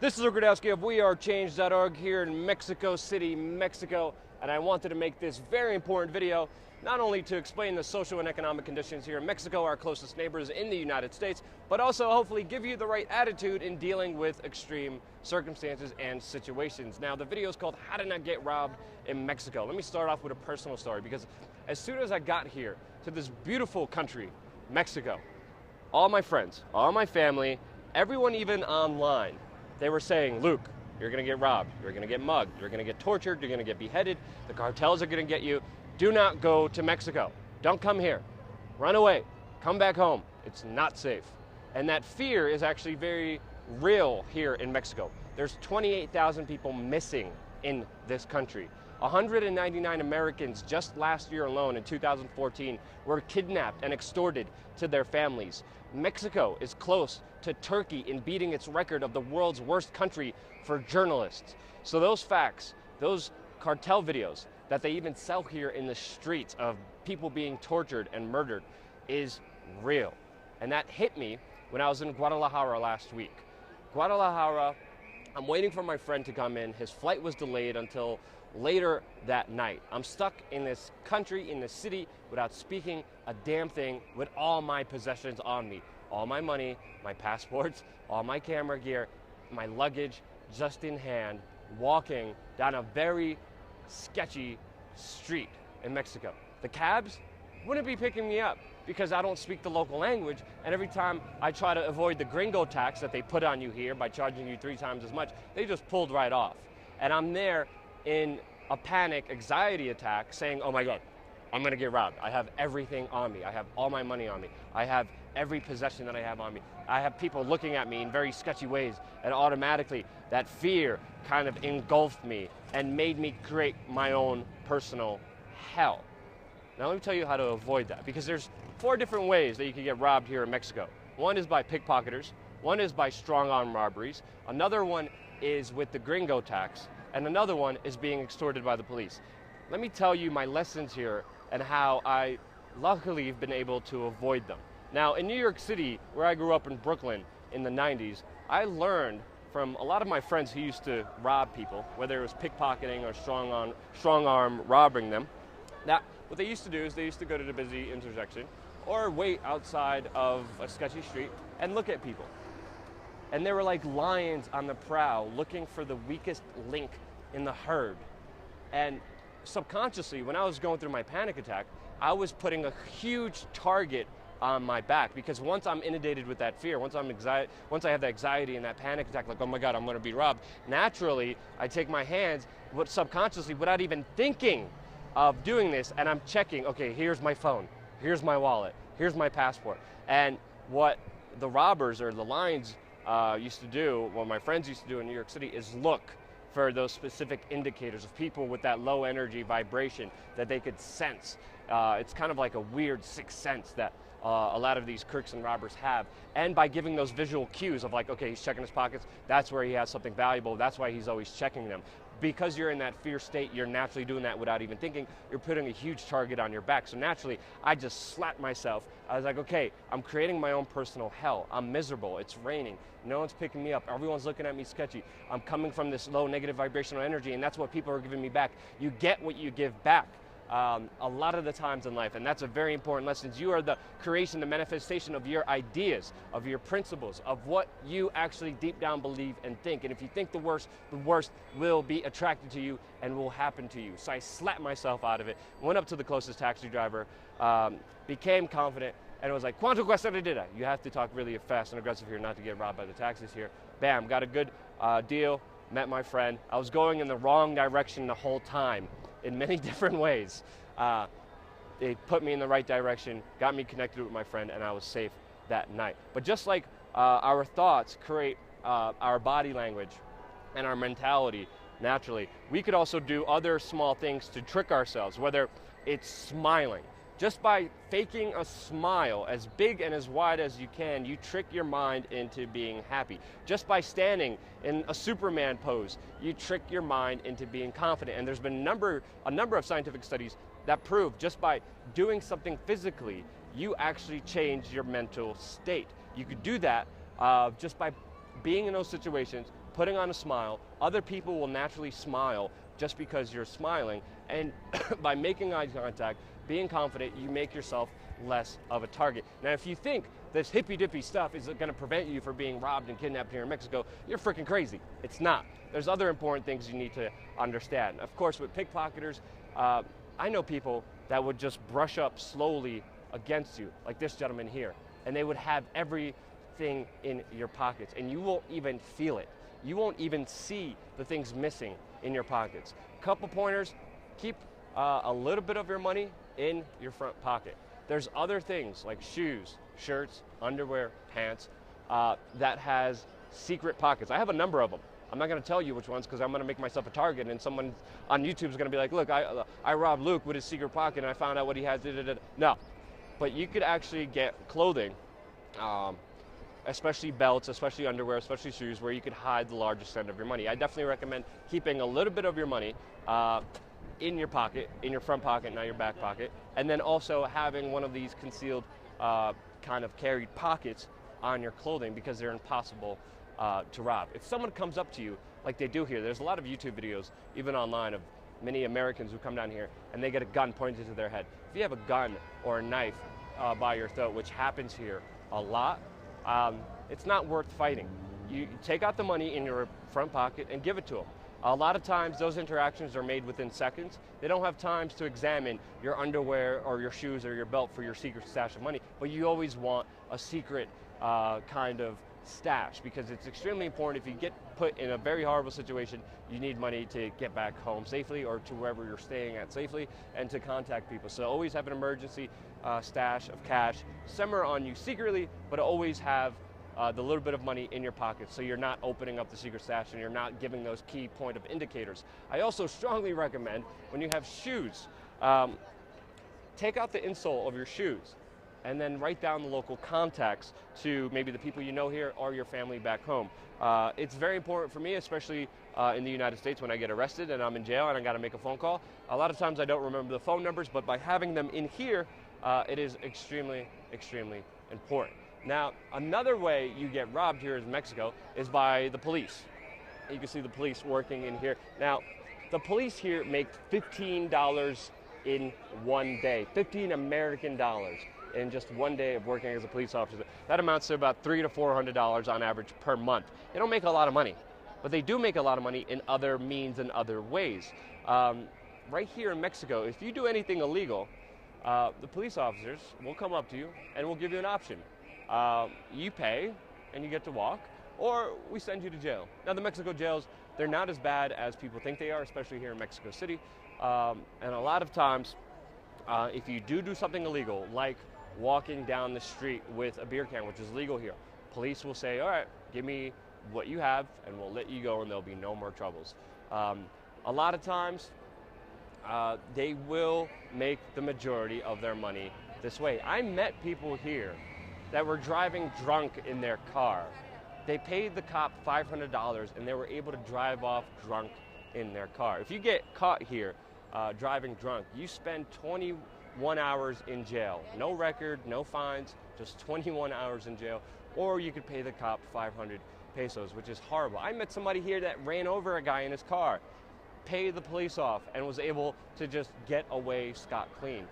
This is Rudkowski of wearechange.org here in Mexico City, Mexico, and I wanted to make this very important video not only to explain the social and economic conditions here in Mexico, our closest neighbors in the United States, but also hopefully give you the right attitude in dealing with extreme circumstances and situations. Now, the video is called How to Not Get Robbed in Mexico. Let me start off with a personal story, because as soon as I got here to this beautiful country, Mexico, all my friends, all my family, everyone even online, they were saying, Luke, you're gonna get robbed, you're gonna get mugged, you're gonna get tortured, you're gonna get beheaded, the cartels are gonna get you. Do not go to Mexico. Don't come here. Run away. Come back home. It's not safe. And that fear is actually very real here in Mexico. There's 28,000 people missing in this country. 199 Americans just last year alone in 2014 were kidnapped and extorted to their families. Mexico is close to Turkey in beating its record of the world's worst country for journalists. So those facts, those cartel videos that they even sell here in the streets of people being tortured and murdered is real. And that hit me when I was in Guadalajara last week. Guadalajara, I'm waiting for my friend to come in. His flight was delayed until later that night. I'm stuck in this country, in this city, without speaking a damn thing, with all my possessions on me. All my money, my passports, all my camera gear, my luggage just in hand, walking down a very sketchy street in Mexico. The cabs wouldn't be picking me up because I don't speak the local language, and every time I try to avoid the gringo tax that they put on you here by charging you 3 times as much, they just pulled right off. And I'm there in a panic, anxiety attack saying, oh my God, I'm gonna get robbed. I have everything on me. I have all my money on me. I have every possession that I have on me. I have people looking at me in very sketchy ways, and automatically that fear kind of engulfed me and made me create my own personal hell. Now let me tell you how to avoid that, because there's 4 different ways that you can get robbed here in Mexico. One is by pickpocketers, one is by strong arm robberies, another one is with the gringo tax, and another one is being extorted by the police. Let me tell you my lessons here and how I luckily have been able to avoid them. Now, in New York City, where I grew up in Brooklyn in the 90s, I learned from a lot of my friends who used to rob people, whether it was pickpocketing or strong arm robbing them, that what they used to do is they used to go to the busy intersection or wait outside of a sketchy street and look at people. And they were like lions on the prowl, looking for the weakest link in the herd. And subconsciously, when I was going through my panic attack, I was putting a huge target on my back, because once I'm inundated with that fear, once I have that anxiety and that panic attack, like, oh my God, I'm gonna be robbed, naturally, I take my hands, subconsciously, without even thinking of doing this, and I'm checking, okay, here's my phone, here's my wallet, here's my passport. And what the robbers or the lions used to do, what my friends used to do in New York City, is look for those specific indicators of people with that low energy vibration that they could sense. It's kind of like a weird sixth sense that a lot of these crooks and robbers have. And by giving those visual cues of like, okay, he's checking his pockets, that's where he has something valuable, that's why he's always checking them. Because you're in that fear state, you're naturally doing that without even thinking, you're putting a huge target on your back. So naturally, I just slapped myself. I was like, okay, I'm creating my own personal hell. I'm miserable, it's raining, no one's picking me up, everyone's looking at me sketchy. I'm coming from this low negative vibrational energy, and that's what people are giving me back. You get what you give back. A lot of the times in life, and that's a very important lesson. You are the creation, the manifestation of your ideas, of your principles, of what you actually deep down believe and think. And if you think the worst will be attracted to you and will happen to you. So I slapped myself out of it, went up to the closest taxi driver, became confident, and it was like, "Cuánto cuesta la dida?" You have to talk really fast and aggressive here not to get robbed by the taxis here. Bam, got a good deal, met my friend. I was going in the wrong direction the whole time, in many different ways. They put me in the right direction, got me connected with my friend, and I was safe that night. But just like our thoughts create our body language and our mentality naturally, we could also do other small things to trick ourselves, whether it's smiling. Just by faking a smile as big and as wide as you can, you trick your mind into being happy. Just by standing in a Superman pose, you trick your mind into being confident. And there's been a number of scientific studies that prove just by doing something physically, you actually change your mental state. You could do that just by being in those situations, putting on a smile, other people will naturally smile just because you're smiling, and by making eye contact, being confident, you make yourself less of a target. Now, if you think this hippy-dippy stuff is going to prevent you from being robbed and kidnapped here in Mexico, you're freaking crazy. It's not. There's other important things you need to understand. Of course, with pickpocketers, I know people that would just brush up slowly against you, like this gentleman here, and they would have everything in your pockets, and you won't even feel it. You won't even see the things missing in your pockets. Couple pointers: keep a little bit of your money in your front pocket. There's other things like shoes, shirts, underwear, pants, that has secret pockets. I have a number of them. I'm not going to tell you which ones because I'm going to make myself a target, and someone on YouTube is going to be like, look, I robbed Luke with his secret pocket and I found out what he has. No, but you could actually get clothing, especially belts, especially underwear, especially shoes, where you could hide the largest extent of your money. I definitely recommend keeping a little bit of your money in your pocket, in your front pocket, not your back pocket, and then also having one of these concealed kind of carried pockets on your clothing, because they're impossible to rob. If someone comes up to you like they do here, there's a lot of YouTube videos, even online, of many Americans who come down here and they get a gun pointed to their head. If you have a gun or a knife by your throat, which happens here a lot, it's not worth fighting. You take out the money in your front pocket and give it to them. A lot of times those interactions are made within seconds. They don't have time to examine your underwear or your shoes or your belt for your secret stash of money, but you always want a secret kind of stash, because it's extremely important. If you get put in a very horrible situation, you need money to get back home safely, or to wherever you're staying at safely, and to contact people. So always have an emergency stash of cash somewhere on you secretly, but always have the little bit of money in your pocket, so you're not opening up the secret stash and you're not giving those key point of indicators. I also strongly recommend, when you have shoes, take out the insole of your shoes and then write down the local contacts to maybe the people you know here or your family back home. It's very important for me, especially in the United States, when I get arrested and I'm in jail and I gotta make a phone call. A lot of times I don't remember the phone numbers, but by having them in here, it is extremely, extremely important. Now, another way you get robbed here in Mexico is by the police. You can see the police working in here. Now, the police here make $15 in one day, 15 American dollars in just one day of working as a police officer. That amounts to about $300 to $400 on average per month. They don't make a lot of money, but they do make a lot of money in other means and other ways. Right here in Mexico, if you do anything illegal, the police officers will come up to you and will give you an option. You pay and you get to walk, or we send you to jail. Now, the Mexico jails, they're not as bad as people think they are, especially here in Mexico City. And a lot of times, if you do something illegal, like walking down the street with a beer can, which is legal here, police will say, all right, give me what you have and we'll let you go, and there'll be no more troubles. A lot of times, they will make the majority of their money this way. I met people here that were driving drunk in their car. They paid the cop $500 and they were able to drive off drunk in their car. If you get caught here driving drunk, you spend 21 hours in jail. No record, no fines, just 21 hours in jail. Or you could pay the cop 500 pesos, which is horrible. I met somebody here that ran over a guy in his car, paid the police off, and was able to just get away scot-clean.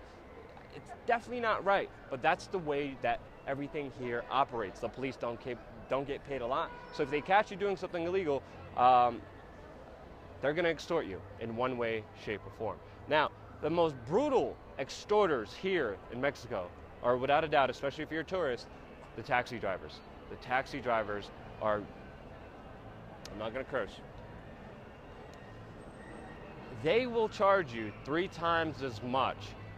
It's definitely not right, but that's the way that everything here operates. The police don't get paid a lot, so if they catch you doing something illegal, they're going to extort you in one way, shape, or form. Now, the most brutal extorters here in Mexico are, without a doubt, especially if you're a tourist, the taxi drivers. The taxi drivers are, I'm not going to curse, they will charge you 3 times as much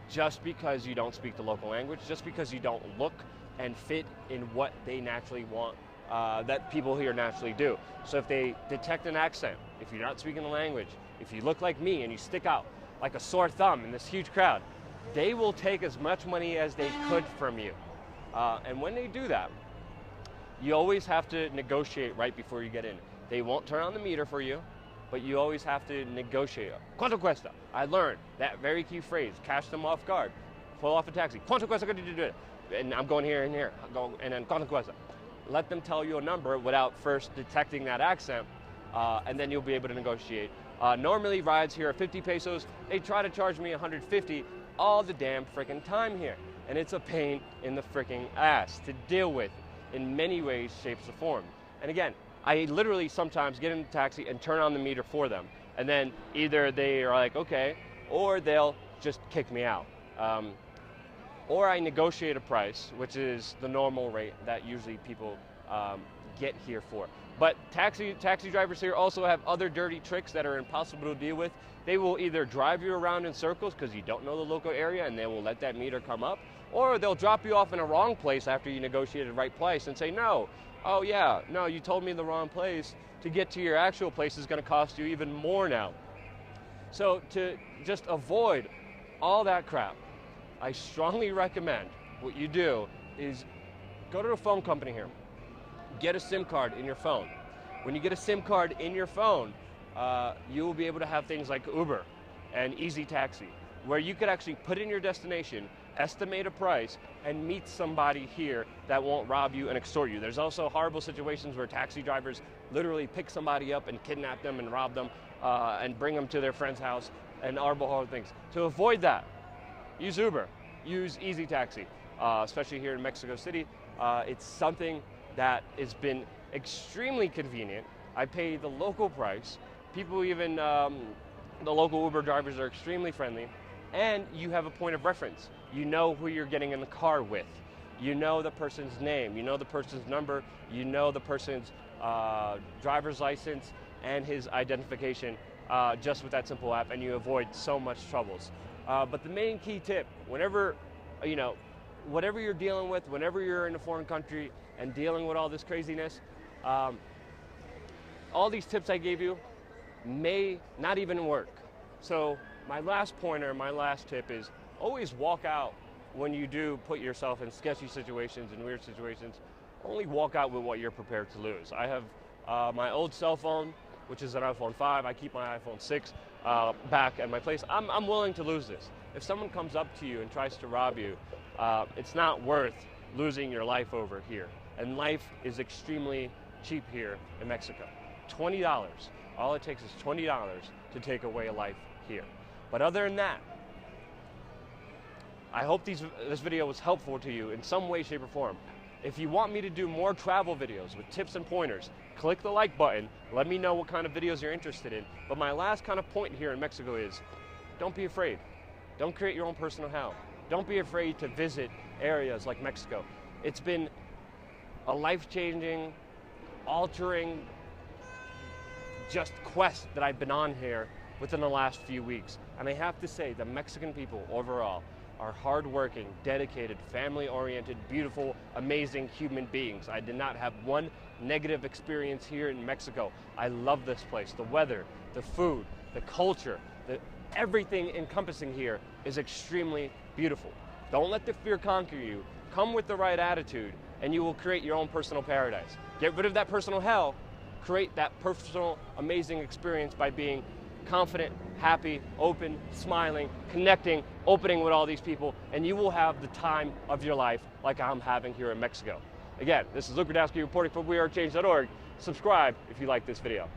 just because you don't speak the local language, just because you don't look and fit in what they naturally want, that people here naturally do. So if they detect an accent, if you're not speaking the language, if you look like me and you stick out like a sore thumb in this huge crowd, they will take as much money as they could from you. And when they do that, you always have to negotiate right before you get in. They won't turn on the meter for you, but you always have to negotiate. ¿Cuánto cuesta? I learned that very key phrase, catch them off guard, pull off a taxi. ¿Cuánto cuesta? And I'm going here and here, and then ¿cuánto cuesta? let them tell you a number without first detecting that accent, and then you'll be able to negotiate. Normally rides here are 50 pesos. They try to charge me 150 all the damn freaking time here. And it's a pain in the freaking ass to deal with in many ways, shapes, or forms. And again, I literally sometimes get in a taxi and turn on the meter for them. And then either they are like, okay, or they'll just kick me out. Or I negotiate a price, which is the normal rate that usually people get here for. But taxi drivers here also have other dirty tricks that are impossible to deal with. They will either drive you around in circles because you don't know the local area and they will let that meter come up, or they'll drop you off in a wrong place after you negotiated the right price and say, no, oh yeah, no, you told me the wrong place. To get to your actual place is going to cost you even more now. So to just avoid all that crap, I strongly recommend what you do is go to the phone company here. Get a SIM card in your phone. When you get a SIM card in your phone, you will be able to have things like Uber and Easy Taxi, where you could actually put in your destination, estimate a price, and meet somebody here that won't rob you and extort you. There's also horrible situations where taxi drivers literally pick somebody up and kidnap them and rob them and bring them to their friend's house and horrible things. To avoid that, use Uber, use Easy Taxi, especially here in Mexico City. It's something that has been extremely convenient. I pay the local price. People even, the local Uber drivers are extremely friendly, and you have a point of reference. You know who you're getting in the car with. You know the person's name, you know the person's number, you know the person's driver's license and his identification just with that simple app, and you avoid so much troubles. But the main key tip, whenever, whatever you're dealing with, whenever you're in a foreign country and dealing with all this craziness, all these tips I gave you may not even work. So my last pointer, my last tip is always walk out when you do put yourself in sketchy situations and weird situations. Only walk out with what you're prepared to lose. I have my old cell phone, which is an iPhone 5. I keep my iPhone 6 back at my place. I'm willing to lose this. If someone comes up to you and tries to rob you, it's not worth losing your life over here. And life is extremely cheap here in Mexico. $20. All it takes is $20 to take away a life here. But other than that, I hope this video was helpful to you in some way, shape, or form. If you want me to do more travel videos with tips and pointers, click the like button. Let me know what kind of videos you're interested in. But my last kind of point here in Mexico is, don't be afraid. Don't create your own personal hell. Don't be afraid to visit areas like Mexico. It's been a life-changing, altering, just quest that I've been on here within the last few weeks. And I have to say, the Mexican people overall are hardworking, dedicated, family-oriented, beautiful, amazing human beings. I did not have one negative experience here in Mexico. I love this place. The weather, the food, the culture, everything encompassing here is extremely beautiful. Don't let the fear conquer you. Come with the right attitude, and you will create your own personal paradise. Get rid of that personal hell, create that personal, amazing experience by being confident, happy, open, smiling, connecting, opening with all these people, and you will have the time of your life like I'm having here in Mexico. Again, this is Rudkowski reporting for WeAreChange.org. Subscribe if you like this video.